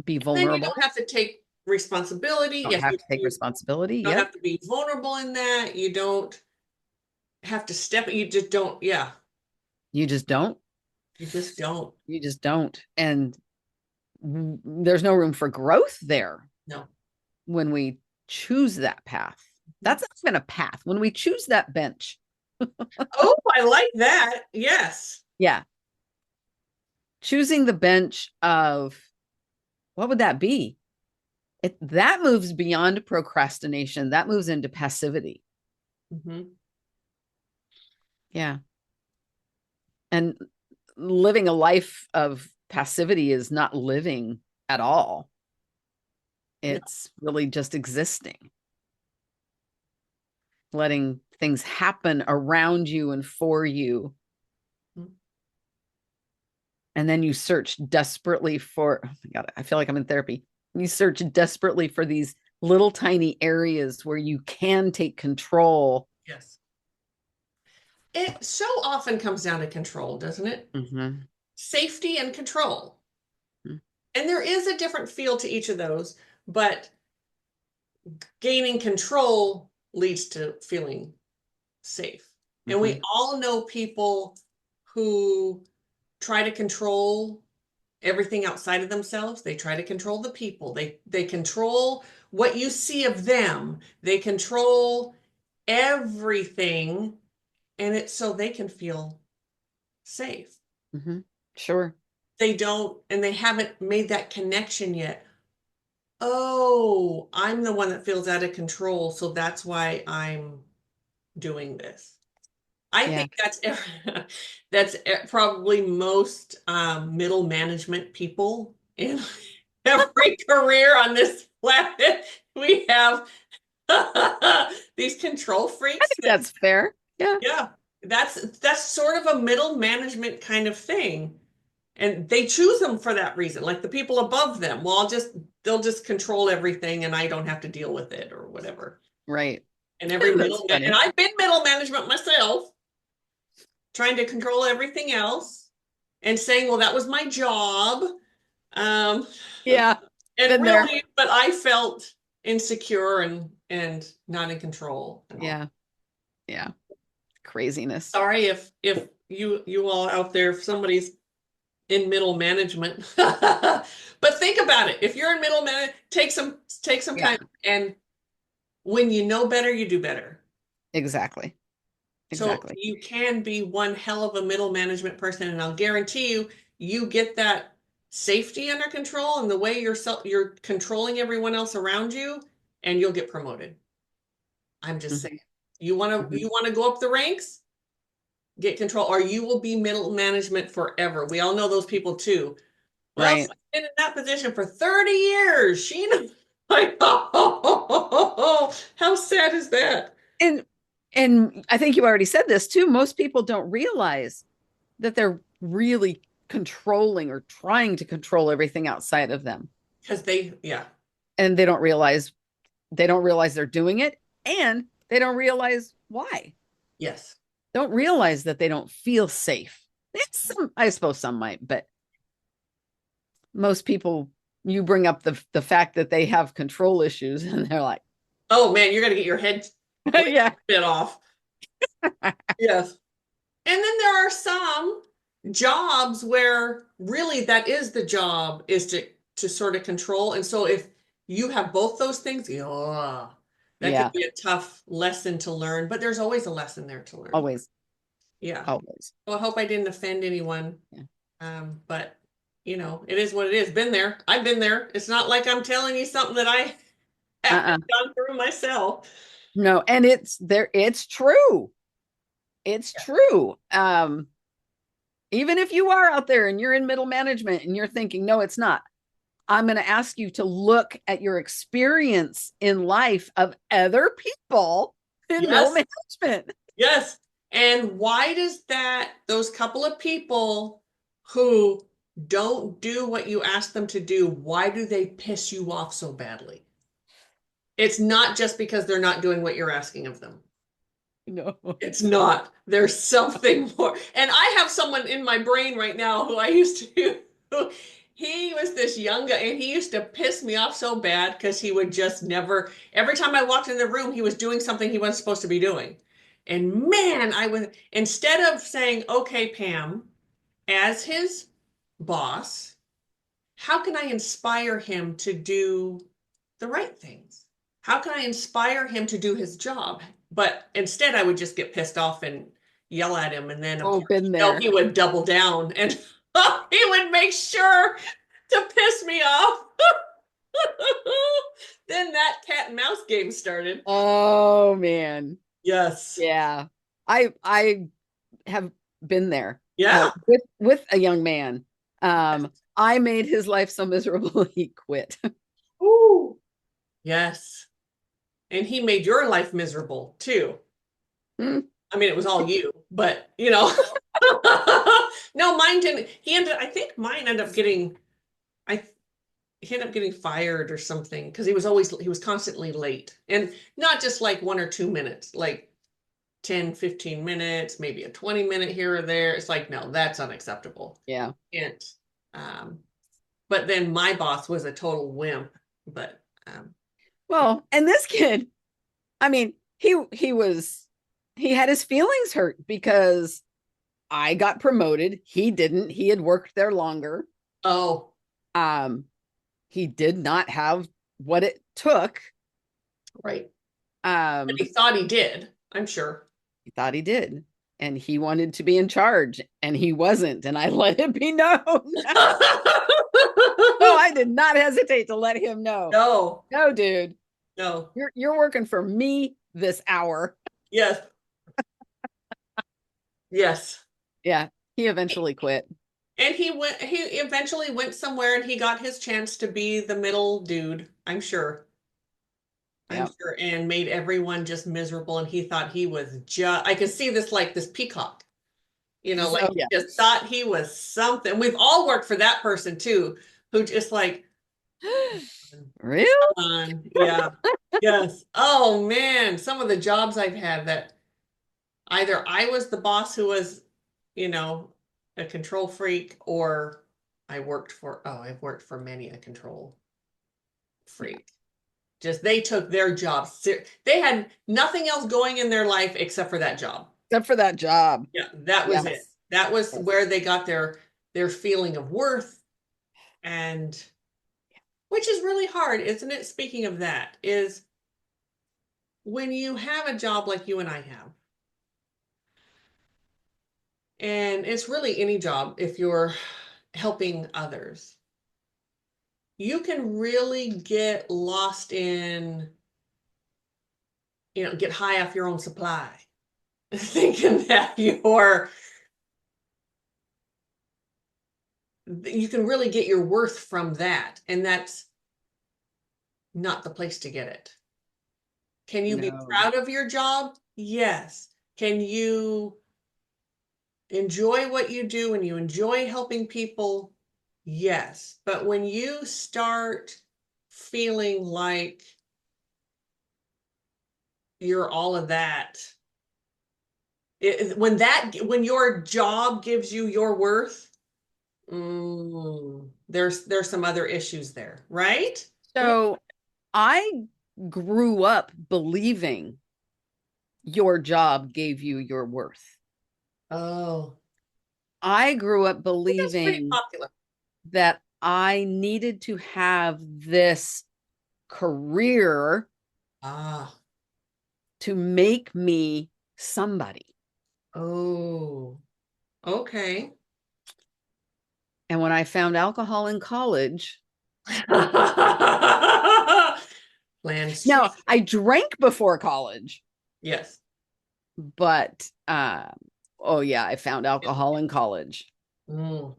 be Then you vulnerable. don't have to take responsibility. Don't Yes, have to take responsibility. don't Yep. have to be vulnerable in that. You don't have to step, you just don't, yeah, You just don't. you just don't. You just don't. And there's no room for growth there No. when we choose that path. That's not even a path. When we choose that bench. Oh, I like that. Yes. Yeah. Choosing the bench of what would that be? That moves beyond procrastination. That moves into passivity. Mhm. Yeah. And living a life of passivity is not living at all. No. It's really just existing, letting things happen around you and for you. Mhm. And then you search desperately for, oh my God, I feel like I'm in therapy. You search desperately for these little tiny areas where you can take control. Yes. It so often comes down to control, doesn't it? Mm-hmm. Safety and control. And there is a different feel to each of those, but gaining control leads to feeling safe. And Mm-hmm. we all know people who try to control everything outside of themselves. They try to control the people. They control what you see of them. They control everything, and it's so they can feel safe. Mm-hmm. Sure. They don't, and they haven't made that connection yet. Oh, I'm the one that feels out of control, so that's why I'm doing this. I Yeah. think that's probably most middle management people in every career on this planet. We have these control I freaks think that, that's fair. Yeah. yeah, that's sort of a middle management kind of thing. And they choose them for that reason. Like the people above them, well, they'll just control everything and I don't have to deal with it or whatever. Right. And every That's and funny. I've been middle management myself, trying to control everything else and saying, well, that was my job. Um, Yeah. And Been there. really, but I felt insecure and not in control and all. Yeah. Yeah. Craziness. Sorry if you all out there, if somebody's in middle management. But think about it. If you're in middle management, take some Yeah. time, and when you know better, you do better. Exactly. So Exactly. you can be one hell of a middle management person, and I'll guarantee you, you get that safety under control and the way you're controlling everyone else around you, and you'll get promoted. I'm just saying. Mhm. You Mhm. want to go up the ranks, get control, or you will be middle management forever. We all know those people too. Well, she's Right. been in that position for 30 years. Sheena, like, oh, how sad is that? And I think you already said this too. Most people don't realize that they're really controlling or trying to control everything outside of them. Because yeah, And they don't realize they're doing it, and they don't realize why. yes. Don't realize that they don't feel safe. I suppose some might, but most people, you bring up the fact that they have control issues and they're like, Oh man, you're gonna get your head yeah. bit off. Yes. And then there are some jobs where really that is the job, is to sort of control. And so if you have both those things, yeah, that could Yeah. be a tough lesson to learn, but there's always a lesson there to learn. Always. Yeah. Always. Well, I hope I didn't offend anyone. Yeah. But it is what it is. Been there. I've been there. It's not like I'm telling you something that I haven't Uh-uh. gone through myself. No, and it's there, it's true. It's true. Even if you are out there and you're in middle management and you're thinking, no, it's not. I'm going to ask you to look at your experience in life of other people in middle Yes. management. Yes. And why does those couple of people who don't do what you ask them to do, why do they piss you off so badly? It's not just because they're not doing what you're asking of them. No. It's not. There's something more. And I have someone in my brain right now who I used to, he was this young guy and he used to piss me off so bad because he would just never, every time I walked in the room, he was doing something he wasn't supposed to be doing. And man, instead of saying, okay, Pam, as his boss, how can I inspire him to do the right things? How can I inspire him to do his job? But instead, I would just get pissed off and yell at him. And then, of Oh, course, been there. he would double down and he would make sure to piss me off. Then that cat and mouse game started. Oh man. Yes. Yeah. I have been there Yeah. with a young man. I made his life so miserable he quit. Ooh. Yes. And he made your life miserable too. Hmm. I mean, it was all you, but no, mine didn't. I think mine ended up getting, I, he ended up getting fired or something because he was constantly late, and not just like 1 or 2 minutes, like 10, 15 minutes, maybe a 20-minute here or there. It's like, no, that's unacceptable. Yeah. And, um, but then my boss was a total wimp, but, Well, and this kid, I mean, he had his feelings hurt because I got promoted. He didn't. He had worked there longer. oh, Um, he did not have what it took. right. But he Um, thought he did, I'm sure. he thought he did. And he wanted to be in charge, and he wasn't. And I let it be known. Oh, I did not hesitate to let him know. No, No, dude, no. you're working for me this hour. Yes, yes. Yeah, he eventually quit. And he eventually went somewhere and he got his chance to be the middle dude, I'm sure. I'm Yeah. sure, and made everyone just miserable. And he thought he was I could see this like this peacock, like So he yeah. just thought he was something. We've all worked for that person too, who just like, Really? come on, yeah, yes. Oh man, some of the jobs I've had that either I was the boss who was, you know, a control freak, or I've worked for many a control. freak. Just they took their job. They had nothing else going in their life except for that job. Except for that job. Yeah, that was it. Yes. That was Yes. where they got their feeling of worth, and which is really hard, isn't it? Speaking of that, is when you have a job like you and I have, and it's really any job if you're helping others, you can really get lost in, get high off your own supply, thinking that you can really get your worth from that. And that's not the place to get it. Can you be No. proud of your job? Yes. Can you enjoy what you do and you enjoy helping people? Yes. But when you start feeling like you're all of that, when your job gives you your worth, there's some other issues there, right? So I grew up believing your job gave you your worth. Oh, I grew up I think that's pretty believing popular. that I needed to have this career Ah, to make me somebody. oh, okay. And when I found alcohol in college, Plans now change. I drank before college, Yes. but oh yeah, I found alcohol in college. Mm.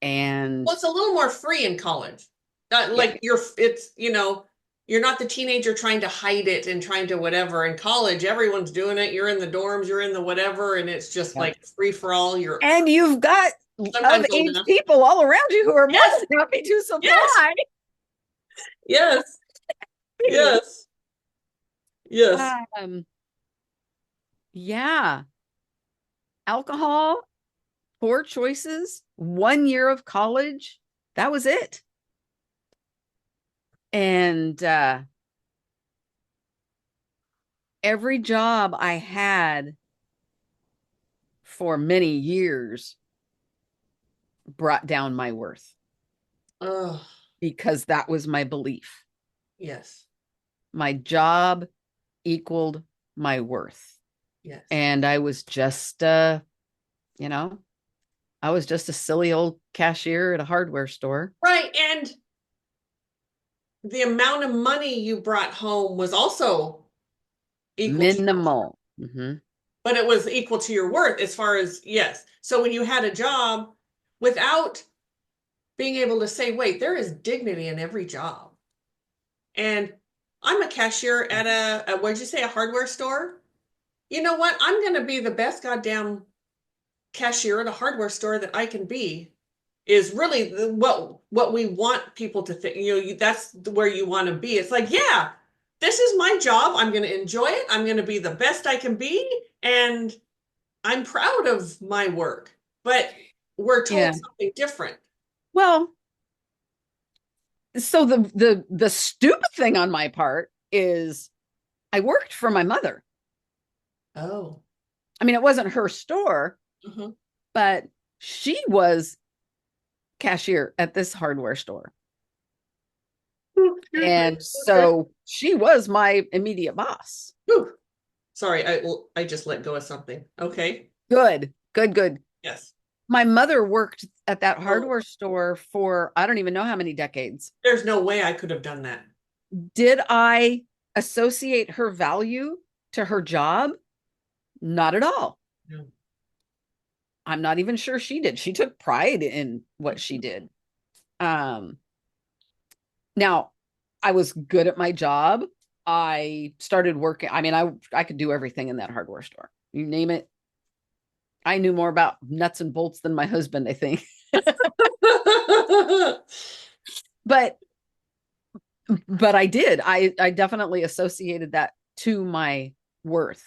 And Well, it's a little more free in college. yeah, Like you're not the teenager trying to hide it and trying to whatever. In college, everyone's doing it. You're in the dorms, you're in the whatever, and it's just yeah. like free for all. You're And you've got of sometimes old age enough. people all around you who are more Yes, than happy to yes, supply yes, me. yes, yes. Um, yeah, alcohol, poor choices, 1 year of college, that was it. And every job I had for many years brought down my worth Oh, because that was my belief. yes, My job equaled my worth. yes. And I was just, you know, I was just a silly old cashier at a hardware store. Right, and the amount of money you brought home was also equal to your worth, Minimal. Mm-hmm. but it was equal to your worth as far as, yes. So when you had a job without being able to say, wait, there is dignity in every job. And I'm a cashier at what'd you say, a hardware store? You know what? I'm going to be the best goddamn cashier at a hardware store that I can be, is really what we want people to think. That's where you want to be. It's like, yeah, this is my job. I'm going to enjoy it. I'm going to be the best I can be, and I'm proud of my work. But we're told Yeah. something different. Well, so the stupid thing on my part is I worked for my mother. Oh. I mean, it wasn't her store, Uh-huh. but she was cashier at this hardware store. Oh, excuse me. And Okay. so she was my immediate boss. Whew. Sorry, I just let go of something. Okay. Good, good, good. Yes. My mother worked at that Oh, hardware store for I don't even know how many decades. there's no way I could have done that. Did I associate her value to her job? Not at all. No. I'm not even sure she did. She took pride in what she did. Um, Now I was good at my job. I started working. I mean, I could do everything in that hardware store. You name it. I knew more about nuts and bolts than my husband, I think. but I did. I definitely associated that to my worth.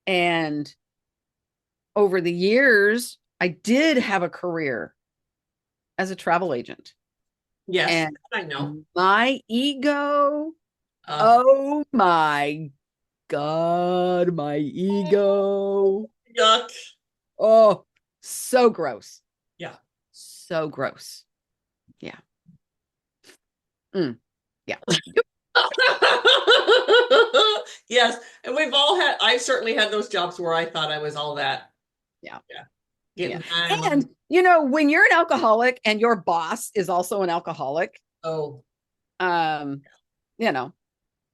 And over the years, I did have a career as a travel agent. Yes, And I know. my ego, Uh, oh my God, my ego. yuck. Oh, so gross. Yeah. So gross. Yeah. Mm, yeah. Yes, and we've all had, I certainly had those jobs where I thought I was all that. Yeah. Yeah. Yeah. Getting high on And, them. when you're an alcoholic and your boss is also an alcoholic, Oh, um, you know,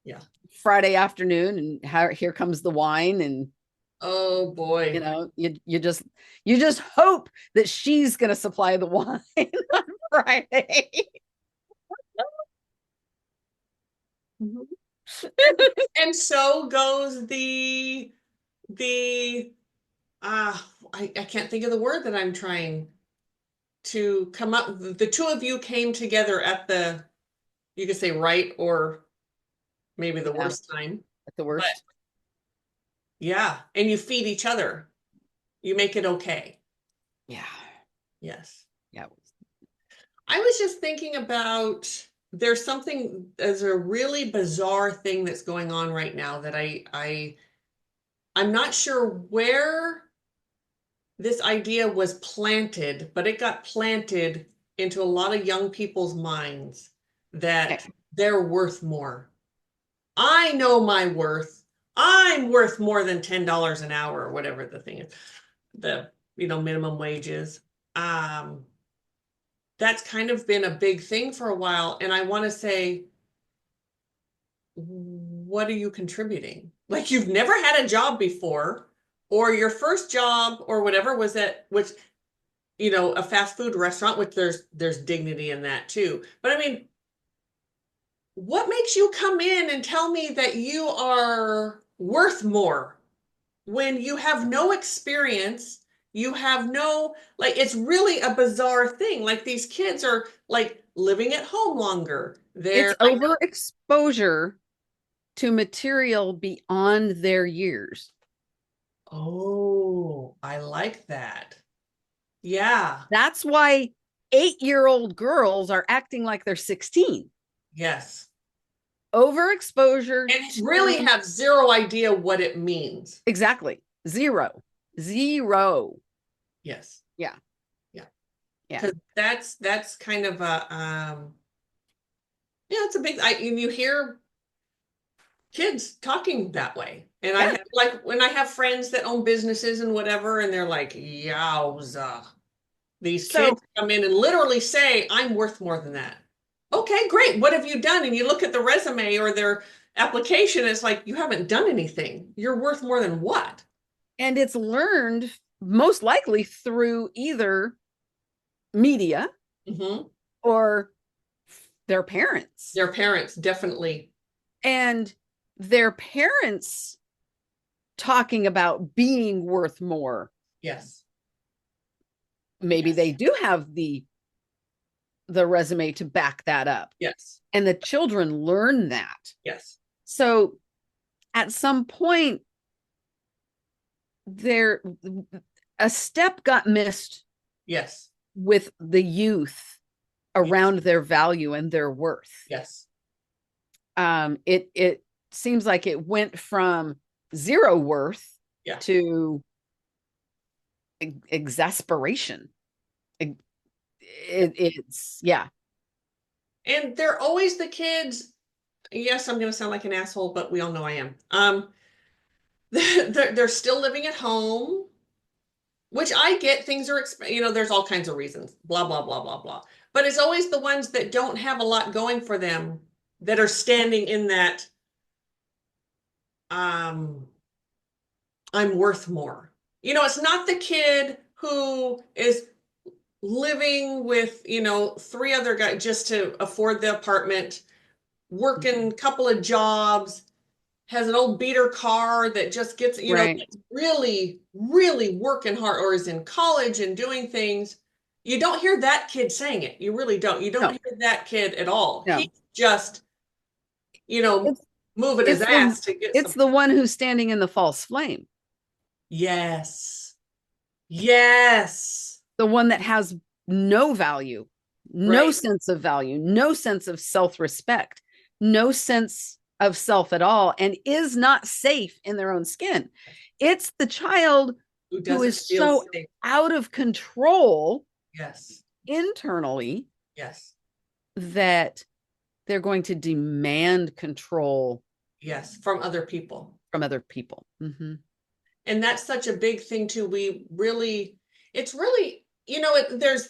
yeah. Friday afternoon and here comes the wine and Oh boy. you just hope that she's going to supply the wine on Friday. And so goes the I can't think of the word that I'm trying to come up. The two of you came together at the, you could say right or maybe the Yeah, worst time. at the But worst. yeah, and you feed each other. You make it okay. Yeah. Yes. Yeah. I was just thinking about there's a really bizarre thing that's going on right now that I'm not sure where this idea was planted, but it got planted into a lot of young people's minds that Okay. they're worth more. I know my worth. I'm worth more than $10 an hour or whatever the thing is, the minimum wages. Um, that's kind of been a big thing for a while. And I want to say, what are you contributing? Like you've never had a job before, or your first job or whatever was at which a fast food restaurant, which there's dignity in that too. But I mean, what makes you come in and tell me that you are worth more when you have no experience? You have no, like, it's really a bizarre thing. Like these kids are like living at home longer. It's I know. overexposure to material beyond their years. Oh, I like that. Yeah. That's why 8-year-old girls are acting like they're 16. Yes. Overexposure And really to have zero idea what it means. exactly zero. Zero. Yes. Yeah. Yeah. Yeah. Because that's kind of a it's a big and you hear kids talking that way. And I Yeah. have like when I have friends that own businesses and whatever, and they're like, yowza. These So kids come in and literally say, I'm worth more than that. Okay, great. What have you done? And you look at the resume or their application, it's like, you haven't done anything. You're worth more than what? and it's learned most likely through either media Hmm. or their parents. Their parents definitely. And their parents talking about being worth more. Yes. Maybe Yes. they do have the resume to back that up. Yes. And the children learn that. Yes. So at some point, there a step got missed Yes. with the youth Yes. around their value and their worth. Yes. It seems like it went from zero worth Yeah. to exasperation. It's yeah. And they're always the kids. Yes, I'm going to sound like an asshole, but we all know I am. They're still living at home, which I get. Things are, there's all kinds of reasons, blah, blah, blah, blah, blah. But it's always the ones that don't have a lot going for them that are standing in that, um, I'm worth more. It's not the kid who is living with, three other guys just to afford the apartment, working a couple of jobs, has an old beater car that just gets, Right. really, really working hard or is in college and doing things. You don't hear that kid saying it. You really don't. You don't No, hear that kid at all. He's no. just, you know, It's moving his it's the ass to get it's some. the one who's standing in the false flame. Yes. Yes. The one that has no value. no Right. sense of value, no sense of self-respect, no sense of self at all, and is not safe in their own skin. It's the child Who who doesn't is feel so safe? out of control Yes. internally Yes. that they're going to demand control Yes. From other people. from other people. Mm-hmm. And that's such a big thing too. We really, it's really, there's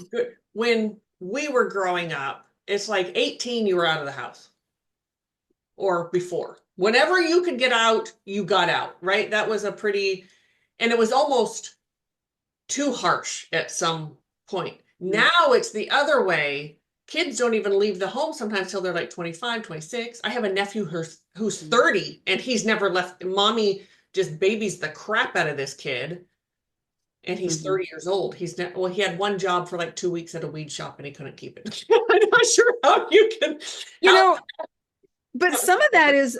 good, when we were growing up, it's like 18, you were out of the house, or before. Whenever you could get out, you got out, right? That was a pretty, and it was almost too harsh at some point. Now it's the other way. Kids don't even leave the home sometimes till they're like 25, 26. I have a nephew who's 30 and he's never left. Mommy just babies the crap out of this kid. And he's Mm-hmm. 30 years old. Well, he had one job for like 2 weeks at a weed shop and he couldn't keep it. I'm not sure how you can, You how, know, but some of that is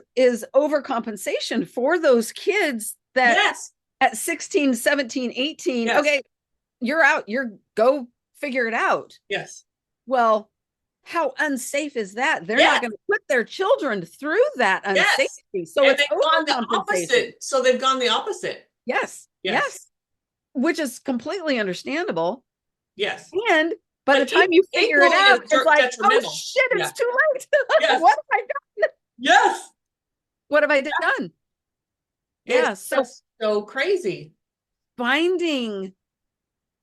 overcompensation for those kids that yes, at 16, 17, 18, yes, okay, you're out, you're go figure it out. yes, Well, how unsafe is that? They're not yes, going to put their children through that yes. unsafety. So And it's they've gone the overcompensation. opposite. So they've gone the opposite. Yes. Yes, Yes. Which is completely understandable. yes. And by the But time you figure it equally out, as it's like, oh detrimental. shit, Yeah. it's too late. Yes. What have I done? Yes. What have I done? Yeah. It's So just so crazy. finding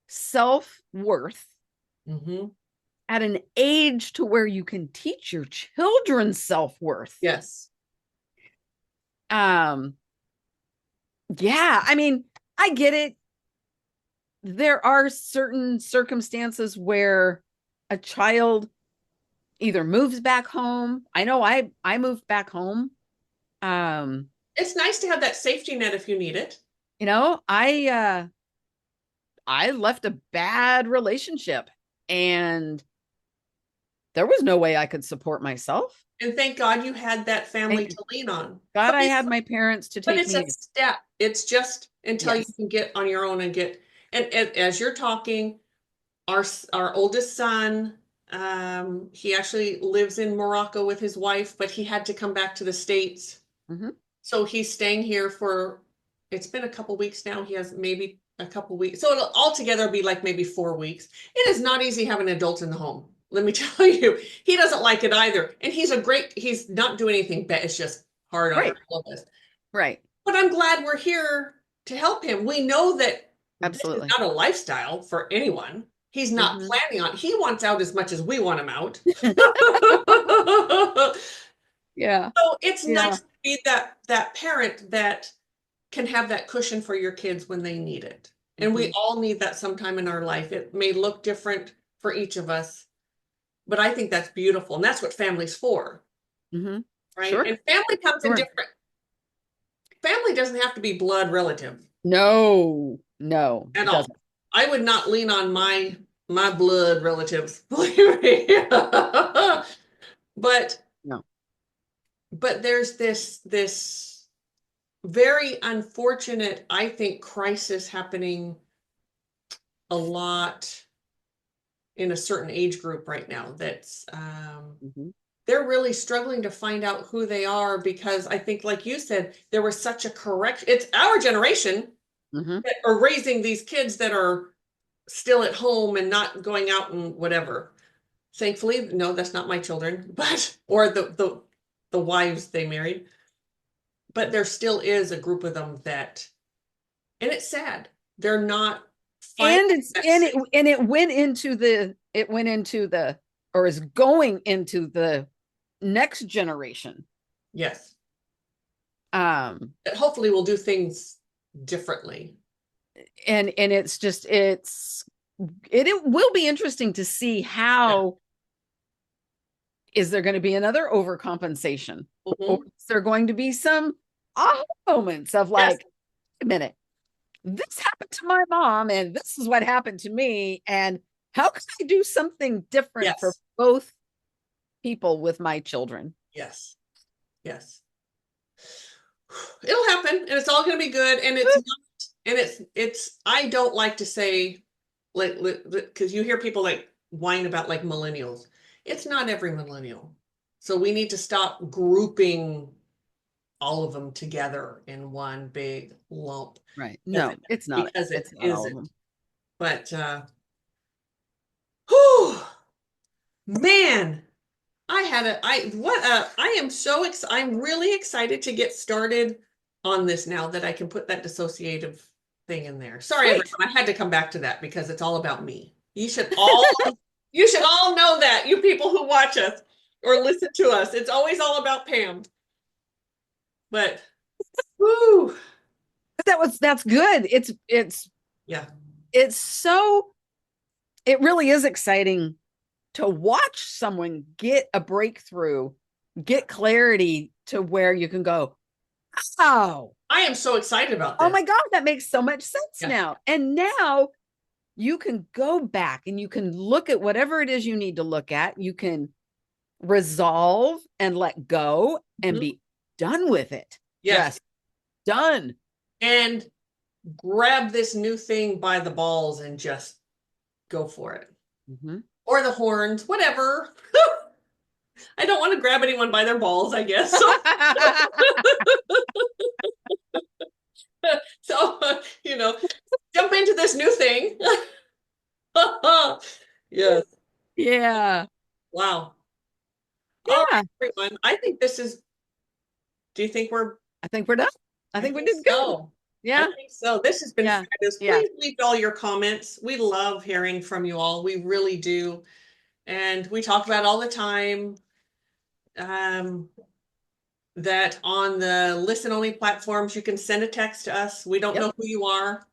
self-worth Hmm. at an age to where you can teach your children self-worth. Yes. Um, yeah, I mean, I get it. There are certain circumstances where a child either moves back home. I know I moved back home. Um, It's nice to have that safety net if you need it. you know, I left a bad relationship and there was no way I could support myself. And thank God you had that family Thank to lean on. God But I it's had my parents to but take it's a me. step. It's just until you Yes. can get on your own and get and as you're talking, our oldest son, he actually lives in Morocco with his wife, but he had to come back to the States. Mm-hmm. So he's staying here for, it's been a couple weeks now. He has maybe a couple weeks. So it'll altogether be like maybe 4 weeks. It is not easy having adults in the home. Let me tell you, he doesn't like it either. And he's not doing anything bad. It's just hard on Right. all of us. Right. But I'm glad we're here to help him. We know that this is Absolutely. not a lifestyle for anyone. He's not Mm-hmm. planning on, he wants out as much as we want him out. Yeah. So it's Yeah. nice to be that parent that can have that cushion for your kids when they need it. And Mm-hmm. we all need that sometime in our life. It may look different for each of us, but I think that's beautiful. And that's what family's for, Mm-hmm. right? Sure. And family comes in Sure. different. Family doesn't have to be blood relative No, no, at it all. doesn't. I would not lean on my blood relatives, believe me. But No. there's this very unfortunate, I think, crisis happening a lot in a certain age group right now that's Mm-hmm. they're really struggling to find out who they are because I think, like you said, there was such a correction. It's our generation Mm-hmm. that are raising these kids that are still at home and not going out and whatever. Thankfully, no, that's not my children, but or the wives they married. But there still is a group of them that, and it's sad. They're not finding And it's that and safe. it went into the or is going into the next generation. Yes. Um, And hopefully we'll do things differently. and it's just it will be interesting to see Yeah. how is there going to be another overcompensation or Mhm. is there going to be some aha moments of Yes. like a minute, this happened to my mom and this is what happened to me and how can I do something different for Yes. both people with my children? Yes. Yes. It'll happen and it's all going to be good. And it's not, and it's, I don't like to say, like, because you hear people like, whine about like millennials. It's not every millennial. So we need to stop grouping all of them together in one big lump. Right. No, it's not. Because it It's not all of isn't. them. But whew, man, I am so I'm really excited to get started on this now that I can put that dissociative thing in there. Sorry, Great. everyone, I had to come back to that because it's all about me. You should all know that, you people who watch us or listen to us. It's always all about Pam. But whoo, That's good. yeah. It's so it really is exciting to watch someone get a breakthrough, get clarity to where you can go, oh, I am so excited about oh this. my God, that makes so much sense Yeah. now. And now you can go back and you can look at whatever it is you need to look at. You can resolve and let go and be done with it. Yes. Just done. And grab this new thing by the balls and just go for it. Or the horns, whatever. I don't want to grab anyone by their balls, I guess. So, jump into this new thing. Yes. Yeah. Wow. Yeah. All right, everyone. I think this is, do you think we're, I think we're done. I think we did good. so. Yeah. I think so. This has been fabulous. Yeah. Please leave all your comments. We love hearing from you all. We really do. And we talk about all the time that on the listen only platforms, you can send a text to us. We don't know who you are,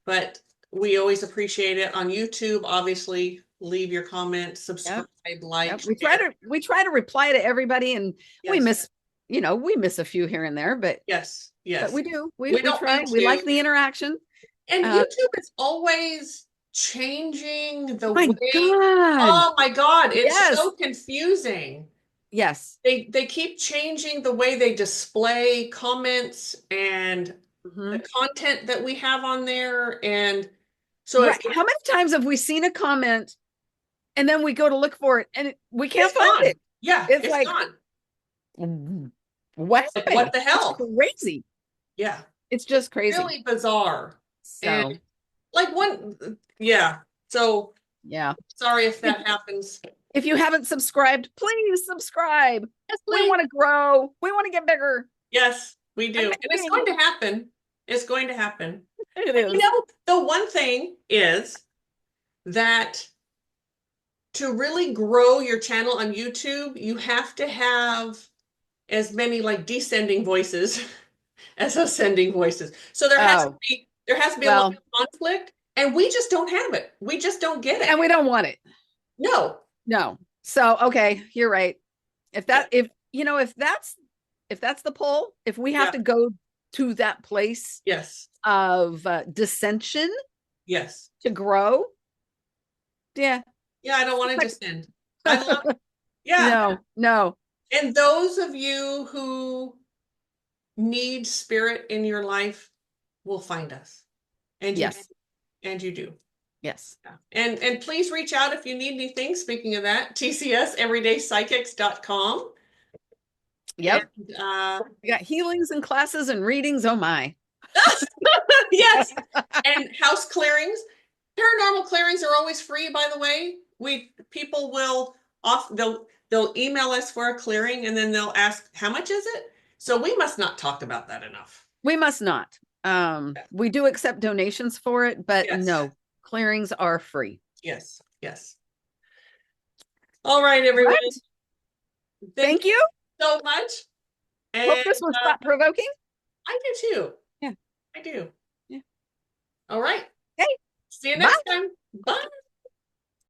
but we always appreciate it. On YouTube, obviously, leave your comments, subscribe, like. We try to reply to everybody, and we miss a few here and there, but yes, but we do. We don't try. mean We to. like the interaction. And YouTube is always changing the My way. God. Oh my God, it's so confusing. Yes. They keep changing the way they display comments and the content that we have on there. And so how many times have we seen a comment and then we go to look for it and we can't find it? Yeah, it's like gone. What the hell? It's crazy. Yeah. It's just crazy. Really bizarre. So and so yeah. Sorry if that happens. If you haven't subscribed, please subscribe. Yes, please. We want to grow. We want to get bigger. Yes, we do. And it's going to happen. It's going to happen. It is. The one thing is that to really grow your channel on YouTube, you have to have as many like descending voices as ascending voices. So there has to be a little conflict, and we just don't have it. We just don't get it. And we don't want it. No. So, okay, you're right. If that's the poll, if we have to go to that place of dissension to grow. Yeah, I don't want to descend. No. And those of you who need spirit in your life will find us. And you do. Yes. And please reach out if you need anything. Speaking of that, tcseverydaypsychics.com. Yep. And, we got healings and classes and readings. Oh my. Yes. And house clearings. Paranormal clearings are always free, by the way. People will they'll email us for a clearing and then they'll ask, how much is it? So we must not talk about that enough. We must not. We do accept donations for it, but no, clearings are free. Yes. All right, everyone. Right. Thank you so much. And hope this was thought provoking. I do too. Yeah. I do. Yeah. All right. Okay. See you next time.